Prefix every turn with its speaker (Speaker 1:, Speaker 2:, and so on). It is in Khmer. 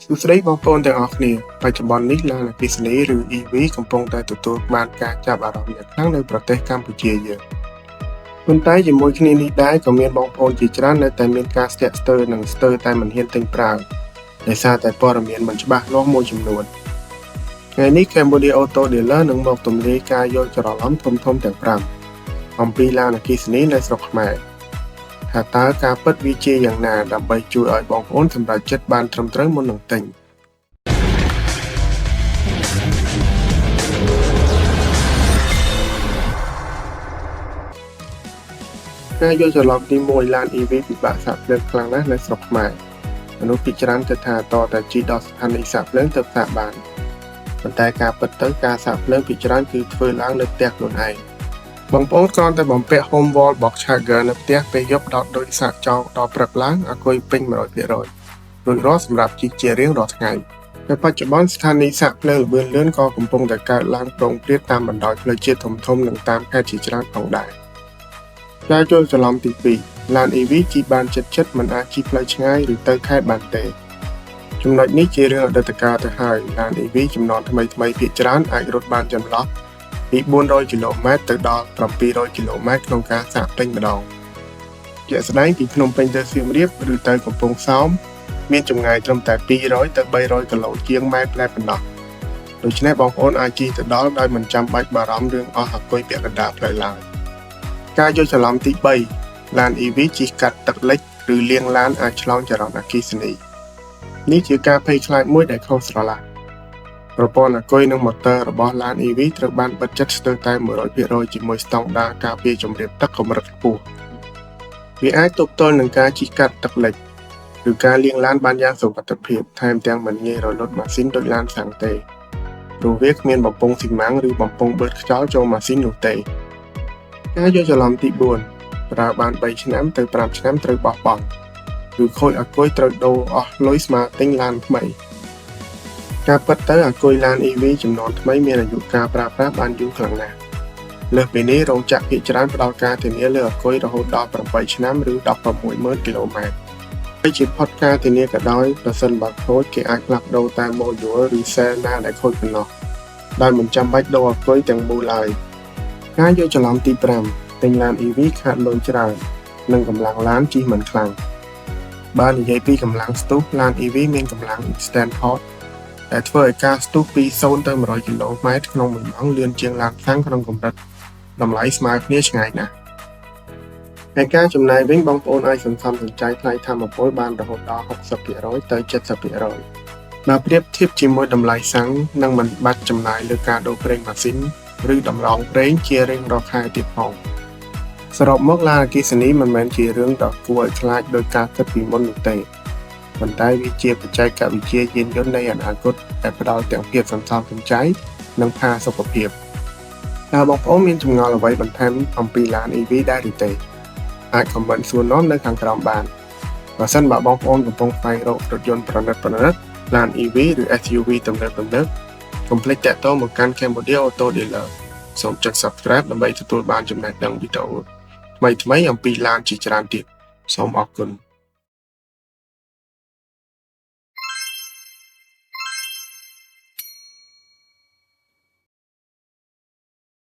Speaker 1: សួស្តីបងប្អូនទាំងអស់គ្នាបច្ចុប្បន្ននេះឡានអគ្គិសនីឬ EV កំពុងតែទទួលបានការចាប់អារម្មណ៍យ៉ាងខ្លាំងនៅប្រទេសកម្ពុជាយើងប៉ុន្តែជាមួយគ្នានេះដែរក៏មានបងប្អូនជាច្រើននៅតែមានការស្ទាក់ស្ទើរនិងស្ទើរតែមិនហ៊ានទិញប្រើដោយសារតែព័ត៌មានមិនច្បាស់លាស់មួយចំនួនថ្ងៃនេះ Cambodia Auto Dealer នឹងមកទម្លាយការយល់ច្រឡំធំៗទាំង5អំពីឡានអគ្គិសនីនៅស្រុកខ្មែរថាតើការពិតវាជាយ៉ាងណាដើម្បីជួយឲ្យបងប្អូនសម្រេចចិត្តបានត្រឹមត្រូវមុននឹងទិញការយល់ច្រឡំទី1ឡាន EV ពិបាកសាកភ្លើងខ្លាំងណាស់នៅស្រុកខ្មែរមនុស្សភាគច្រើនគិតថាតតែជិះដល់ស្ថានីយ៍សាកភ្លើងទើបសាកបានប៉ុន្តែការពិតទៅការសាកភ្លើងភាគច្រើនគឺធ្វើឡើងនៅផ្ទះខ្លួនឯងបងប្អូនគ្រាន់តែបំពាក់ home wall box charger នៅផ្ទះពេលយប់ដល់ដូចសាកចោលដល់ព្រឹកឡើងអង្គុយពេញ 100% រួចរាល់សម្រាប់ជិះជារៀងរាល់ថ្ងៃតែបច្ចុប្បន្នស្ថានីយ៍សាកភ្លើងល្បឿនលឿនក៏កំពុងតែកើតឡើងប្រងព្រាតតាមបណ្ដោយផ្លូវជាតិធំៗនិងតាមខេត្តជាច្រើនផងដែរការយល់ច្រឡំទី2ឡាន EV ជិះបានចិត្តមិនអាចជិះផ្លូវឆ្ងាយឬទៅខេត្តបានទេចំណុចនេះជារឿងអតីតកាលទៅហើយឡាន EV ចំនួនថ្មីភាគច្រើនអាចរត់បានចន្លោះពី400គីឡូម៉ែត្រទៅដល់700គីឡូម៉ែត្រក្នុងការសាកពេញម្ដងជាក់ស្ដែងពីភ្នំពេញទៅសៀមរាបឬទៅកំពង់សោមមានចម្ងាយត្រឹមតែ200ទៅ300គីឡូជាងម៉ែត្រតែប៉ុណ្ណោះដូច្នេះបងប្អូនអាចជិះទៅដល់ដោយមិនចាំបាច់បារម្ភរឿងអស់អង្គុយពាក់កណ្ដាលផ្លូវឡើយការយល់ច្រឡំទី3ឡាន EV ជិះកាត់ទឹកលិចឬលាងឡានអាចឆ្លងចរន្តអគ្គិសនីនេះជាការភ័យខ្លាចមួយដែលខុសស្រឡះប្រព័ន្ធអង្គុយនិងម៉ូទ័ររបស់ឡាន EV ត្រូវបានបិទជិតស្ទើរតែ 100% ជាមួយស្តង់ដារការពារជម្រាបទឹកកម្រិតខ្ពស់វាអាចទប់ទល់នឹងការជិះកាត់ទឹកលិចឬការលាងឡានបានយ៉ាងសុវត្ថិភាពថែមទាំងមិនងាយរលត់ម៉ាស៊ីនដូចឡានសាំងទេព្រោះវាគ្មានបំពង់ស៊ីម៉ាំងឬបំពង់បឺតខ្យល់ចូលម៉ាស៊ីននោះទេការយល់ច្រឡំទី4ប្រើបាន3ឆ្នាំទៅ5ឆ្នាំត្រូវបោះបង់ឬខូចអង្គុយត្រូវដូរអស់លុយស្មើទិញឡានថ្មីការពិតទៅអង្គុយឡាន EV ចំនួនថ្មីមានអាយុកាលប្រើប្រាស់បានយូរខ្លាំងណាស់លើសពីនេះរោងចក្រភាគច្រើនផ្ដល់ការធានាលើអង្គុយរហូតដល់8ឆ្នាំឬ160,000គីឡូម៉ែត្រហើយជាផុតការធានាក៏ដោយប្រសិនបើខូចគេអាចផ្លាស់ប្ដូរតែ module ឬ cell ណាដែលខូចប៉ុណ្ណោះដោយមិនចាំបាច់ដូរអង្គុយទាំងមូលឡើយការយល់ច្រឡំទី5ទិញឡាន EV ខាតលុយច្រើននិងកម្លាំងឡានជិះមិនខ្លាំងបើនិយាយពីកម្លាំងស្ទុះឡាន EV មានកម្លាំង instant hotដែលធ្វើឲ្យការស្ទុះពី0ទៅ100គីឡូម៉ែត្រក្នុង1ម៉ោងលឿនជាងឡានសាំងក្នុងកម្រិតតម្លៃស្មើគ្នាឆ្ងាយណាស់ហើយការចំណាយវិញបងប្អូនអាចសន្សំសំចៃថ្លៃថាមពលបានរហូតដល់ 60% ទៅ 70% បើប្រៀបធៀបជាមួយតម្លៃសាំងនិងមិនបាច់ចំណាយលើការដូរប្រេងម៉ាស៊ីនឬតម្រង់ប្រេងជារៀងរាល់ខែទៀតផងសរុបមកឡានអគ្គិសនីមិនមែនជារឿងដ៏គួរឲ្យខ្លាចដោយការគិតពីមុននោះទេប៉ុន្តែវាជាបច្ចេកវិទ្យាយានយន្តនៃអនាគតដែលផ្ដល់ទាំងភាពសន្សំសំចៃនិងផាសុកភាពតើបងប្អូនមានចម្ងល់អ្វីបន្ថែមអំពីឡាន EV ដែរឬទេអាចខមមិនសួរនាំនៅខាងក្រោមបានបើសិនបើបងប្អូនកំពុងស្វែងរករថយន្តប្រណិតឡាន EV ឬ SUV ទំនើបកុំភ្លេចតាក់ទងមកកាន់ Cambodia Auto Dealer សូមចុច Subscribe ដើម្បីទទួលបានចំណេះដឹងវីដេអូថ្មីៗអំពីឡានជាច្រើនទៀតសូមអរគុណ